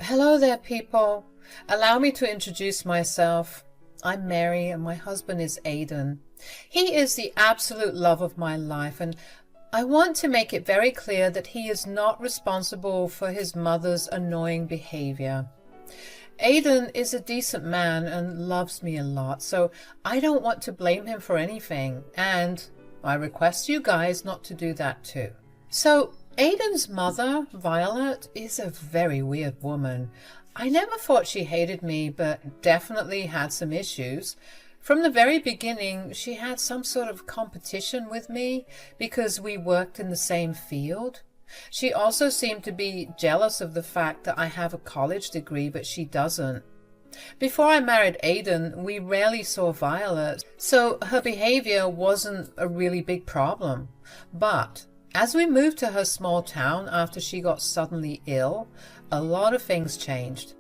Hello there, people. Allow me to introduce myself. I'm Mary and my husband is Aidan. He is the absolute love of my life, and I want to make it very clear that he is not responsible for his mother's annoying behavior. Aidan is a decent man and loves me a lot, so I don't want to blame him for anything, and I request you guys not to do that too. So, Aidan's mother, Violet, is a very weird woman. I never thought she hated me, but definitely had some issues. From the very beginning, she had some sort of competition with me because we worked in the same field. She also seemed to be jealous of the fact that I have a college degree, but she doesn't. Before I married Aidan, we rarely saw Violet, so her behavior wasn't a really big problem. But as we moved to her small town after she got suddenly ill, a lot of things changed.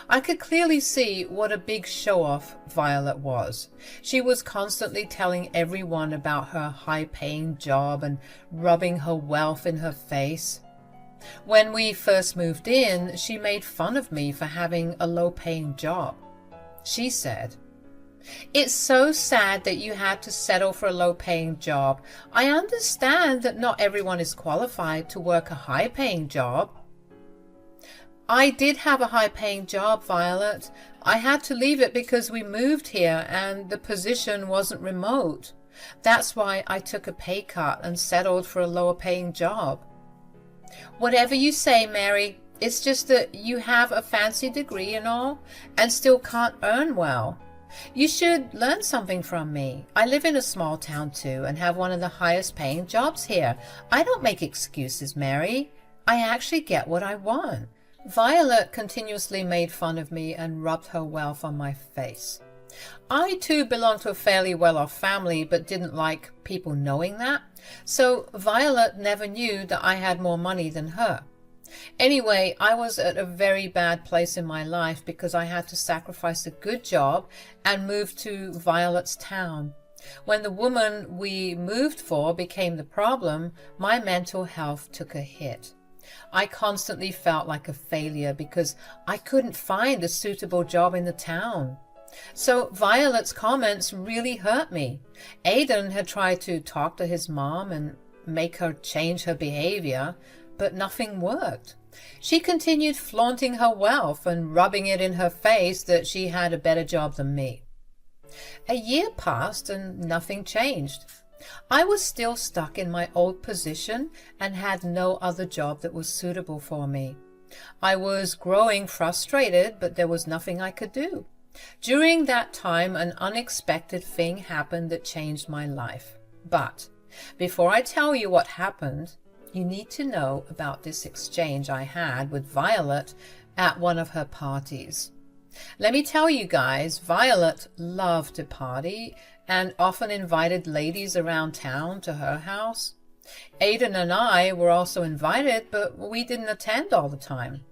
I could clearly see what a big show-off Violet was. She was constantly telling everyone about her high-paying job and rubbing her wealth in her face. When we first moved in, she made fun of me for having a low-paying job. She said, "It's so sad that you had to settle for a low-paying job. I understand that not everyone is qualified to work a high-paying job." I did have a high-paying job, Violet. I had to leave it because we moved here and the position wasn't remote. That's why I took a pay cut and settled for a lower-paying job. Whatever you say, Mary, it's just that you have a fancy degree and all, and still can't earn well. You should learn something from me. I live in a small town too and have one of the highest paying jobs here. I don't make excuses, Mary. I actually get what I want. Violet continuously made fun of me and rubbed her wealth on my face. I too belonged to a fairly well-off family but didn't like people knowing that, so Violet never knew that I had more money than her. Anyway, I was at a very bad place in my life because I had to sacrifice a good job and move to Violet's town. When the woman we moved for became the problem, my mental health took a hit. I constantly felt like a failure because I couldn't find a suitable job in the town. So Violet's comments really hurt me. Aidan had tried to talk to his mom and make her change her behavior, but nothing worked. She continued flaunting her wealth and rubbing it in her face that she had a better job than me. A year passed and nothing changed. I was still stuck in my old position and had no other job that was suitable for me. I was growing frustrated, but there was nothing I could do. During that time, an unexpected thing happened that changed my life. But before I tell you what happened, you need to know about this exchange I had with Violet at one of her parties. Let me tell you guys, Violet loved to party and often invited ladies around town to her house. Aidan and I were also invited, but we didn't attend all the time.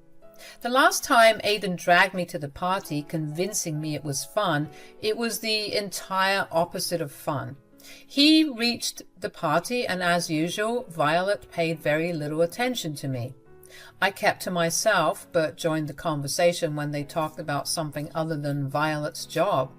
The last time Aidan dragged me to the party, convincing me it was fun, it was the entire opposite of fun. He reached the party, and as usual, Violet paid very little attention to me. I kept to myself, but joined the conversation when they talked about something other than Violet's job.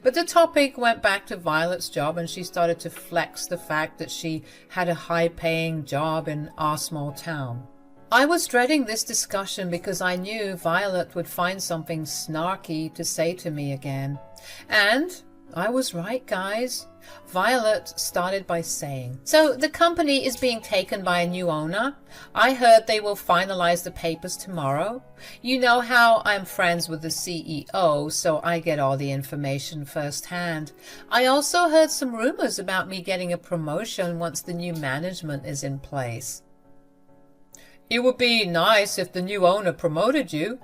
But the topic went back to Violet's job, and she started to flex the fact that she had a high-paying job in our small town. I was dreading this discussion because I knew Violet would find something snarky to say to me again. And I was right, guys. Violet started by saying, "So the company is being taken by a new owner. I heard they will finalize the papers tomorrow. You know how I'm friends with the CEO, so I get all the information firsthand. I also heard some rumors about me getting a promotion once the new management is in place." "It would be nice if the new owner promoted you.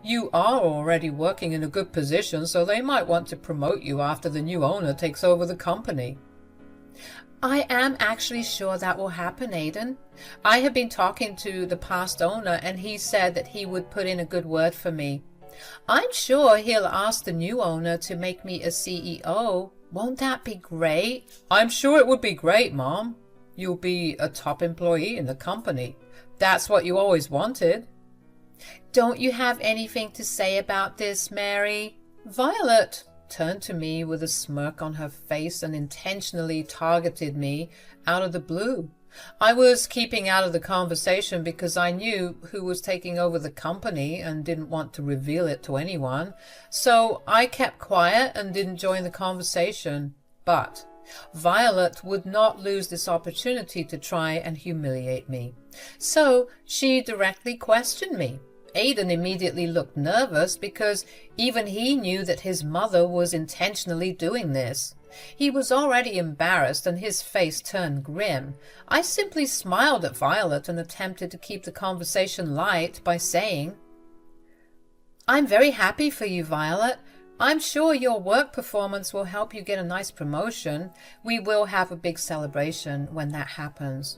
You are already working in a good position, so they might want to promote you after the new owner takes over the company." "I am actually sure that will happen, Aidan. I have been talking to the past owner and he said that he would put in a good word for me. I'm sure he'll ask the new owner to make me a CEO. Won't that be great?" "I'm sure it would be great, Mom. You'll be a top employee in the company. That's what you always wanted." Don't you have anything to say about this, Mary? Violet turned to me with a smirk on her face and intentionally targeted me out of the blue. I was keeping out of the conversation because I knew who was taking over the company and didn't want to reveal it to anyone. So I kept quiet and didn't join the conversation. But Violet would not lose this opportunity to try and humiliate me. So she directly questioned me. Aidan immediately looked nervous because even he knew that his mother was intentionally doing this. He was already embarrassed and his face turned grim. I simply smiled at Violet and attempted to keep the conversation light by saying, "I'm very happy for you, Violet. I'm sure your work performance will help you get a nice promotion. We will have a big celebration when that happens."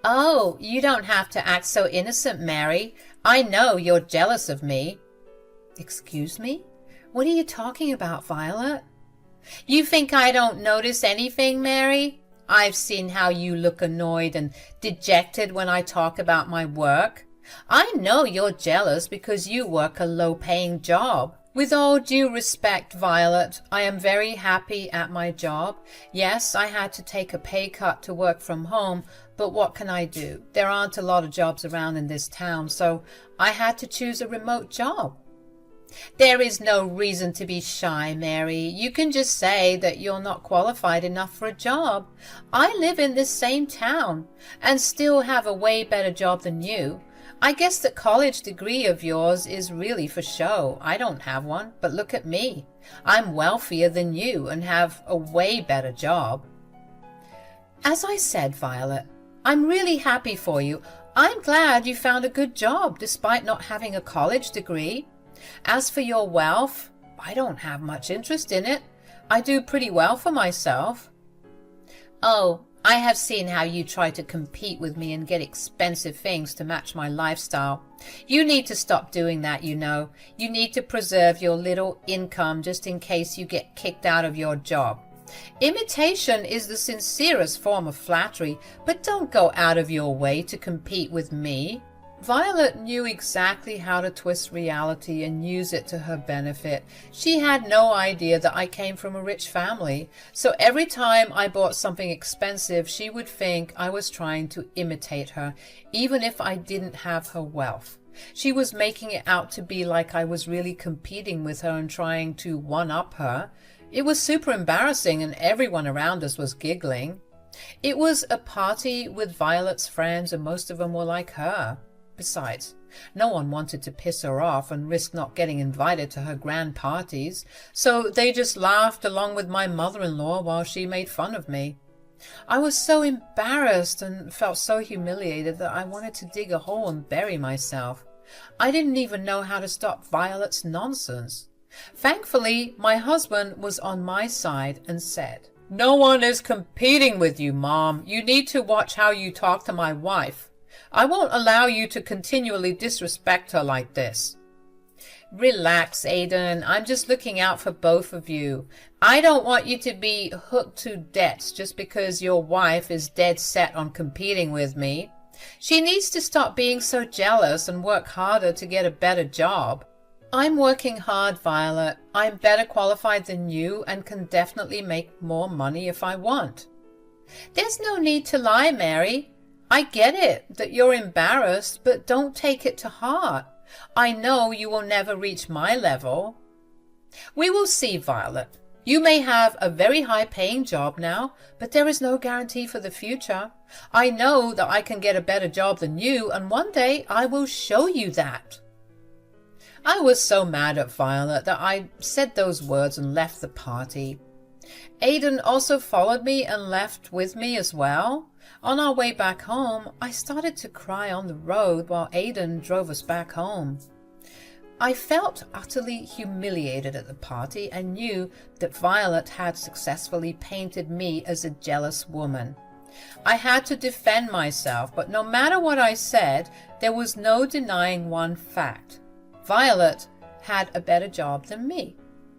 "Oh, you don't have to act so innocent, Mary. I know you're jealous of me." "Excuse me? What are you talking about, Violet?" "You think I don't notice anything, Mary? I've seen how you look annoyed and dejected when I talk about my work. I know you're jealous because you work a low-paying job. With all due respect, Violet, I am very happy at my job. Yes, I had to take a pay cut to work from home, but what can I do? There aren't a lot of jobs around in this town, so I had to choose a remote job." "There is no reason to be shy, Mary. You can just say that you're not qualified enough for a job. I live in this same town and still have a way better job than you. I guess that college degree of yours is really for show. I don't have one, but look at me. I'm wealthier than you and have a way better job." "As I said, Violet, I'm really happy for you. I'm glad you found a good job despite not having a college degree. As for your wealth, I don't have much interest in it. I do pretty well for myself." "Oh, I have seen how you try to compete with me and get expensive things to match my lifestyle. You need to stop doing that, you know. You need to preserve your little income just in case you get kicked out of your job. Imitation is the sincerest form of flattery, but don't go out of your way to compete with me." Violet knew exactly how to twist reality and use it to her benefit. She had no idea that I came from a rich family, so every time I bought something expensive, she would think I was trying to imitate her, even if I didn't have her wealth. She was making it out to be like I was really competing with her and trying to one-up her. It was super embarrassing and everyone around us was giggling. It was a party with Violet's friends and most of them were like her. Besides, no one wanted to piss her off and risk not getting invited to her grand parties, so they just laughed along with my mother-in-law while she made fun of me. I was so embarrassed and felt so humiliated that I wanted to dig a hole and bury myself. I didn't even know how to stop Violet's nonsense. Thankfully, my husband was on my side and said, "No one is competing with you, Mom. You need to watch how you talk to my wife. I won't allow you to continually disrespect her like this." "Relax, Aidan. I'm just looking out for both of you. I don't want you to be hooked to debts just because your wife is dead set on competing with me. She needs to stop being so jealous and work harder to get a better job." "I'm working hard, Violet. I'm better qualified than you and can definitely make more money if I want." "There's no need to lie, Mary. I get it that you're embarrassed, but don't take it to heart. I know you will never reach my level." "We will see, Violet. You may have a very high-paying job now, but there is no guarantee for the future. I know that I can get a better job than you, and one day I will show you that." I was so mad at Violet that I said those words and left the party. Aidan also followed me and left with me as well. On our way back home, I started to cry on the road while Aidan drove us back home. I felt utterly humiliated at the party and knew that Violet had successfully painted me as a jealous woman. I had to defend myself, but no matter what I said, there was no denying one fact. Violet had a better job than me.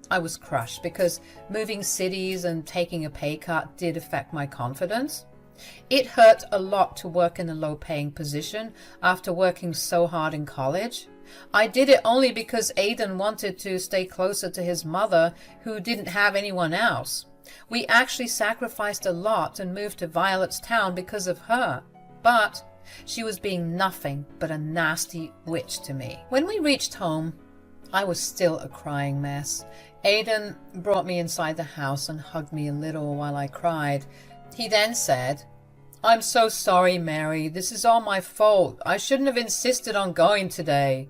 I was crushed because moving cities and taking a pay cut did affect my confidence. It hurt a lot to work in a low-paying position after working so hard in college. I did it only because Aidan wanted to stay closer to his mother, who didn't have anyone else. We actually sacrificed a lot and moved to Violet's town because of her. But she was being nothing but a nasty witch to me. When we reached home, I was still a crying mess. Aidan brought me inside the house and hugged me a little while I cried. He then said, "I'm so sorry, Mary. This is all my fault. I shouldn't have insisted on going today."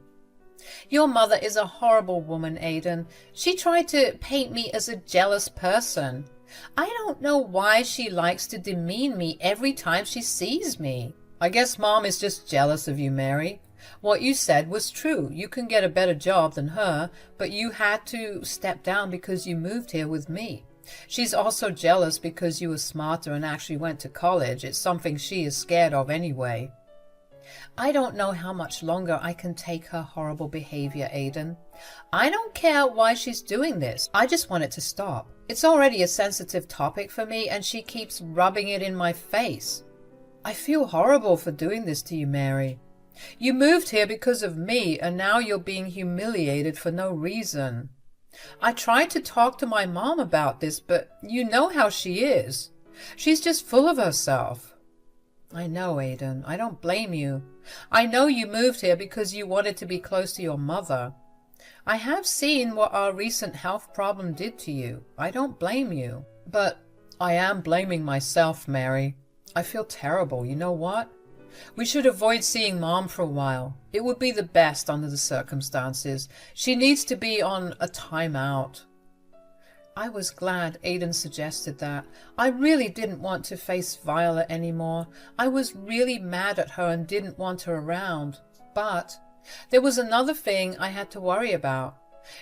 "Your mother is a horrible woman, Aidan. She tried to paint me as a jealous person. I don't know why she likes to demean me every time she sees me." "I guess Mom is just jealous of you, Mary. What you said was true. You can get a better job than her, but you had to step down because you moved here with me. She's also jealous because you were smarter and actually went to college. It's something she is scared of anyway." "I don't know how much longer I can take her horrible behavior, Aidan. I don't care why she's doing this. I just want it to stop. It's already a sensitive topic for me, and she keeps rubbing it in my face. I feel horrible for doing this to you, Mary. You moved here because of me, and now you're being humiliated for no reason. I tried to talk to my mom about this, but you know how she is. She's just full of herself." "I know, Aidan. I don't blame you. I know you moved here because you wanted to be close to your mother. I have seen what our recent health problem did to you. I don't blame you. But I am blaming myself, Mary. I feel terrible. You know what? We should avoid seeing Mom for a while. It would be the best under the circumstances. She needs to be on a timeout." I was glad Aidan suggested that. I really didn't want to face Violet anymore. I was really mad at her and didn't want her around. But there was another thing I had to worry about.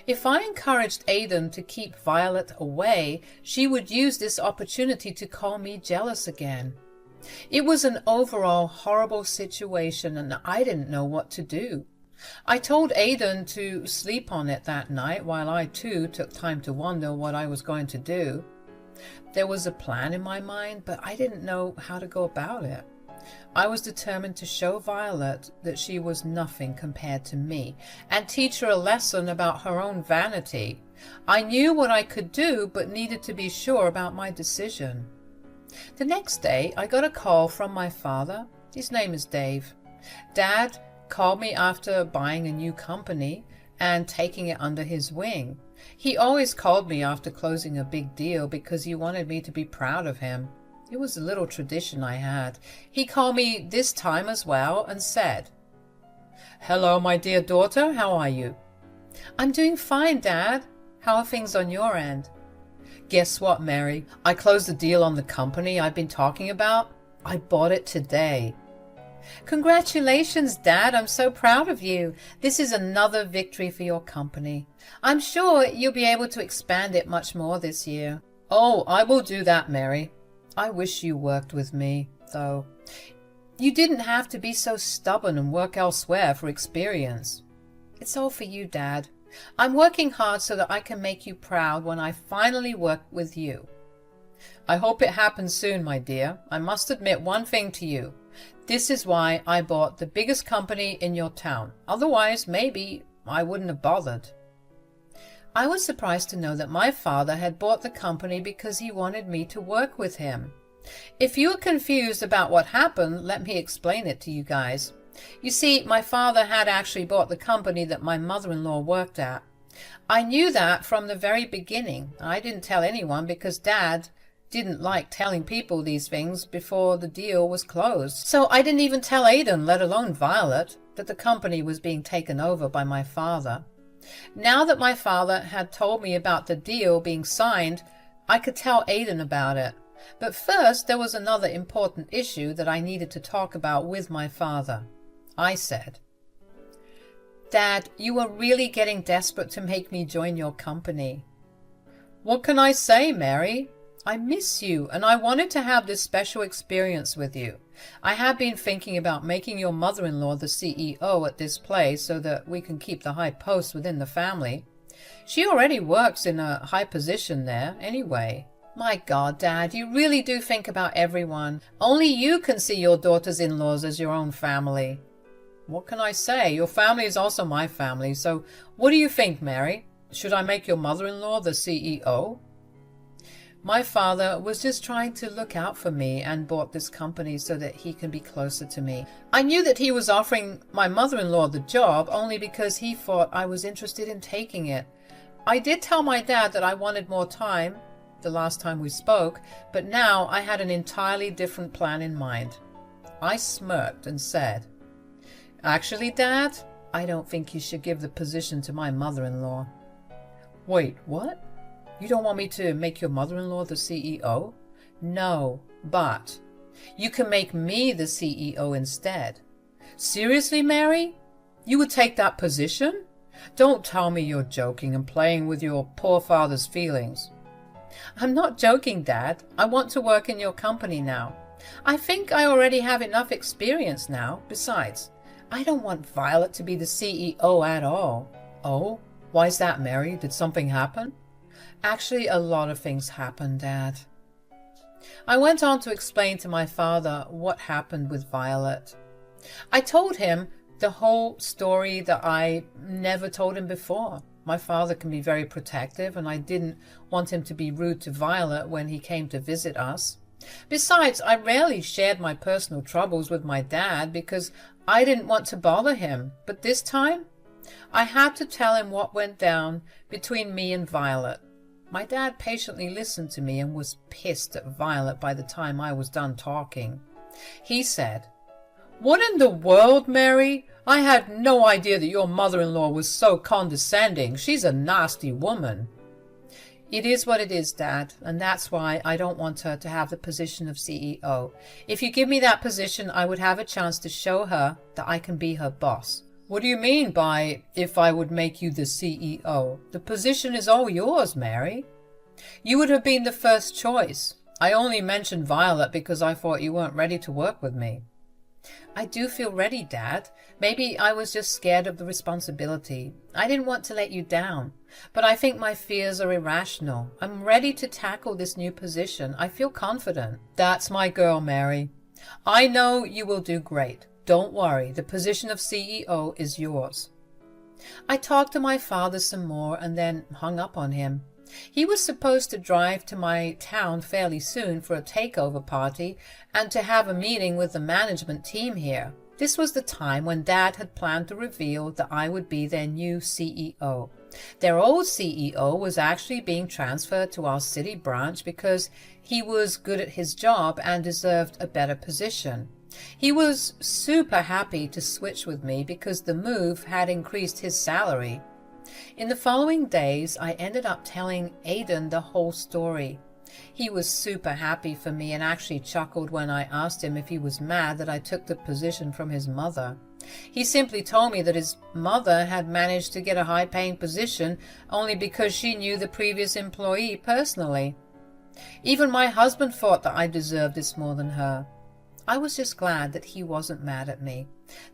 If I encouraged Aidan to keep Violet away, she would use this opportunity to call me jealous again. It was an overall horrible situation, and I didn't know what to do. I told Aidan to sleep on it that night, while I too took time to wonder what I was going to do. There was a plan in my mind, but I didn't know how to go about it. I was determined to show Violet that she was nothing compared to me, and teach her a lesson about her own vanity. I knew what I could do, but needed to be sure about my decision. The next day, I got a call from my father. His name is Dave. Dad called me after buying a new company and taking it under his wing. He always called me after closing a big deal because he wanted me to be proud of him. It was a little tradition I had. He called me this time as well and said, "Hello, my dear daughter. How are you?" "I'm doing fine, Dad. How are things on your end?" "Guess what, Mary? I closed the deal on the company I've been talking about. I bought it today." "Congratulations, Dad. I'm so proud of you. This is another victory for your company. I'm sure you'll be able to expand it much more this year." "Oh, I will do that, Mary. I wish you worked with me, though. You didn't have to be so stubborn and work elsewhere for experience." "It's all for you, Dad. I'm working hard so that I can make you proud when I finally work with you." "I hope it happens soon, my dear. I must admit one thing to you. This is why I bought the biggest company in your town. Otherwise, maybe I wouldn't have bothered." I was surprised to know that my father had bought the company because he wanted me to work with him. If you are confused about what happened, let me explain it to you guys. You see, my father had actually bought the company that my mother-in-law worked at. I knew that from the very beginning. I didn't tell anyone because Dad didn't like telling people these things before the deal was closed. So I didn't even tell Aidan, let alone Violet, that the company was being taken over by my father. Now that my father had told me about the deal being signed, I could tell Aidan about it. But first, there was another important issue that I needed to talk about with my father. I said, "Dad, you are really getting desperate to make me join your company." "What can I say, Mary? I miss you, and I wanted to have this special experience with you. I have been thinking about making your mother-in-law the CEO at this place so that we can keep the high post within the family. She already works in a high position there, anyway." "My God, Dad, you really do think about everyone. Only you can see your daughters-in-laws as your own family." What can I say? Your family is also my family. So what do you think, Mary? Should I make your mother-in-law the CEO? My father was just trying to look out for me and bought this company so that he can be closer to me. I knew that he was offering my mother-in-law the job only because he thought I was interested in taking it. I did tell my dad that I wanted more time the last time we spoke, but now I had an entirely different plan in mind. I smirked and said, "Actually, Dad, I don't think you should give the position to my mother-in-law." "Wait, what? You don't want me to make your mother-in-law the CEO?" "No, but you can make me the CEO instead." "Seriously, Mary? You would take that position? Don't tell me you're joking and playing with your poor father's feelings." "I'm not joking, Dad. I want to work in your company now. I think I already have enough experience now. Besides, I don't want Violet to be the CEO at all." "Oh? Why's that, Mary? Did something happen?" "Actually, a lot of things happened, Dad." I went on to explain to my father what happened with Violet. I told him the whole story that I never told him before. My father can be very protective, and I didn't want him to be rude to Violet when he came to visit us. Besides, I rarely shared my personal troubles with my dad because I didn't want to bother him. But this time, I had to tell him what went down between me and Violet. My dad patiently listened to me and was pissed at Violet by the time I was done talking. He said, "What in the world, Mary? I had no idea that your mother-in-law was so condescending. She's a nasty woman." "It is what it is, Dad, and that's why I don't want her to have the position of CEO. If you give me that position, I would have a chance to show her that I can be her boss." "What do you mean by, if I would make you the CEO? The position is all yours, Mary." "You would have been the first choice. I only mentioned Violet because I thought you weren't ready to work with me." "I do feel ready, Dad. Maybe I was just scared of the responsibility. I didn't want to let you down. But I think my fears are irrational. I'm ready to tackle this new position. I feel confident." "That's my girl, Mary. I know you will do great. Don't worry. The position of CEO is yours." I talked to my father some more and then hung up on him. He was supposed to drive to my town fairly soon for a takeover party and to have a meeting with the management team here. This was the time when Dad had planned to reveal that I would be their new CEO. Their old CEO was actually being transferred to our city branch because he was good at his job and deserved a better position. He was super happy to switch with me because the move had increased his salary. In the following days, I ended up telling Aiden the whole story. He was super happy for me and actually chuckled when I asked him if he was mad that I took the position from his mother. He simply told me that his mother had managed to get a high-paying position only because she knew the previous employee personally. Even my husband thought that I deserved this more than her. I was just glad that he wasn't mad at me.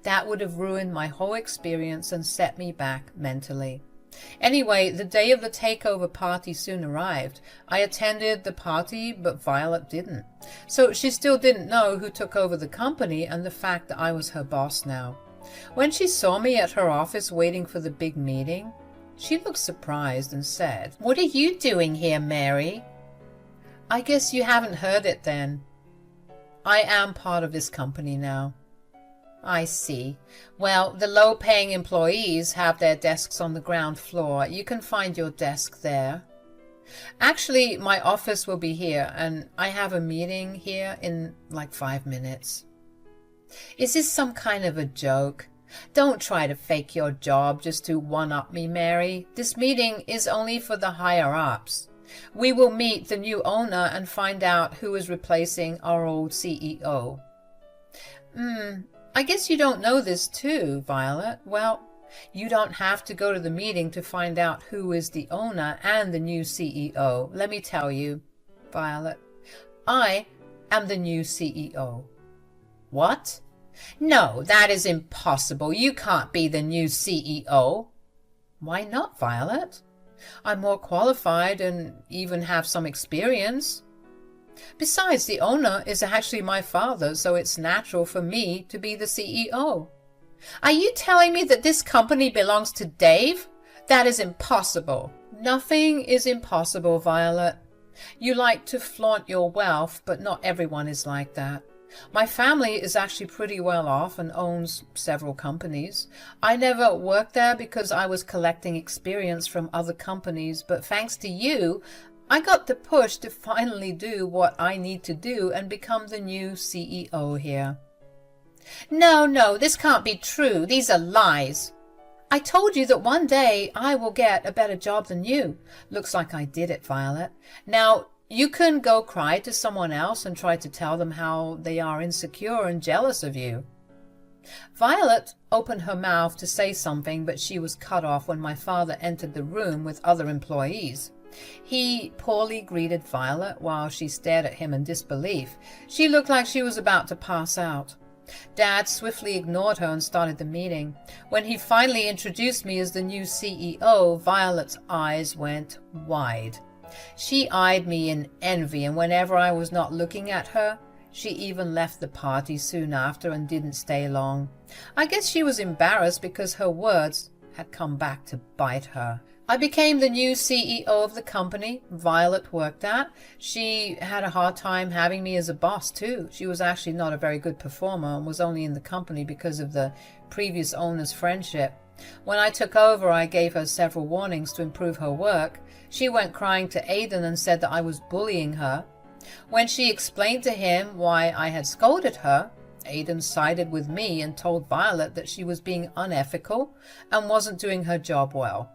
That would have ruined my whole experience and set me back mentally. Anyway, the day of the takeover party soon arrived. I attended the party, but Violet didn't. So she still didn't know who took over the company and the fact that I was her boss now. When she saw me at her office waiting for the big meeting, she looked surprised and said, "What are you doing here, Mary?" "I guess you haven't heard it then. I am part of this company now." "I see. Well, the low-paying employees have their desks on the ground floor. You can find your desk there." "Actually, my office will be here, and I have a meeting here in like 5 minutes." "Is this some kind of a joke? Don't try to fake your job just to one-up me, Mary. This meeting is only for the higher-ups. We will meet the new owner and find out who is replacing our old CEO." I guess you don't know this too, Violet. Well, you don't have to go to the meeting to find out who is the owner and the new CEO. Let me tell you, Violet, I am the new CEO. "What? No, that is impossible. You can't be the new CEO." "Why not, Violet? I'm more qualified and even have some experience. Besides, the owner is actually my father, so it's natural for me to be the CEO." Are you telling me that this company belongs to Dave? That is impossible. Nothing is impossible, Violet. You like to flaunt your wealth, but not everyone is like that. My family is actually pretty well off and owns several companies. I never worked there because I was collecting experience from other companies, but thanks to you, I got the push to finally do what I need to do and become the new CEO here. No, this can't be true. These are lies. I told you that one day I will get a better job than you. Looks like I did it, Violet. Now, you can go cry to someone else and try to tell them how they are insecure and jealous of you. Violet opened her mouth to say something, but she was cut off when my father entered the room with other employees. He poorly greeted Violet while she stared at him in disbelief. She looked like she was about to pass out. Dad swiftly ignored her and started the meeting. When he finally introduced me as the new CEO, Violet's eyes went wide. She eyed me in envy, and whenever I was not looking at her, she even left the party soon after and didn't stay long. I guess she was embarrassed because her words had come back to bite her. I became the new CEO of the company Violet worked at. She had a hard time having me as a boss too. She was actually not a very good performer and was only in the company because of the previous owner's friendship. When I took over, I gave her several warnings to improve her work. She went crying to Aidan and said that I was bullying her. When she explained to him why I had scolded her, Aidan sided with me and told Violet that she was being unethical and wasn't doing her job well.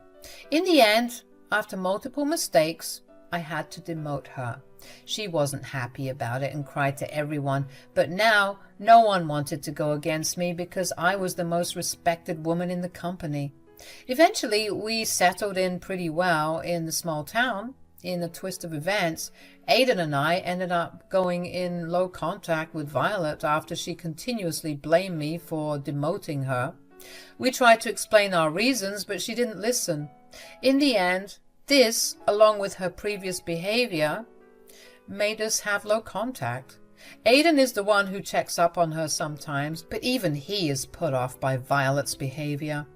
In the end, after multiple mistakes, I had to demote her. She wasn't happy about it and cried to everyone, but now no one wanted to go against me because I was the most respected woman in the company. Eventually, we settled in pretty well in the small town. In a twist of events, Aidan and I ended up going in low contact with Violet after she continuously blamed me for demoting her. We tried to explain our reasons, but she didn't listen. In the end, this, along with her previous behavior, made us have low contact. Aidan is the one who checks up on her sometimes, but even he is put off by Violet's behavior.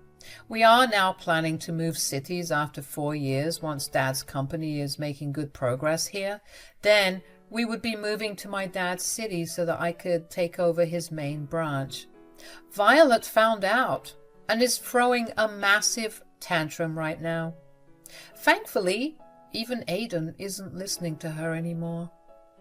We are now planning to move cities after 4 years once Dad's company is making good progress here. Then we would be moving to my dad's city so that I could take over his main branch. Violet found out and is throwing a massive tantrum right now. Thankfully, even Aidan isn't listening to her anymore.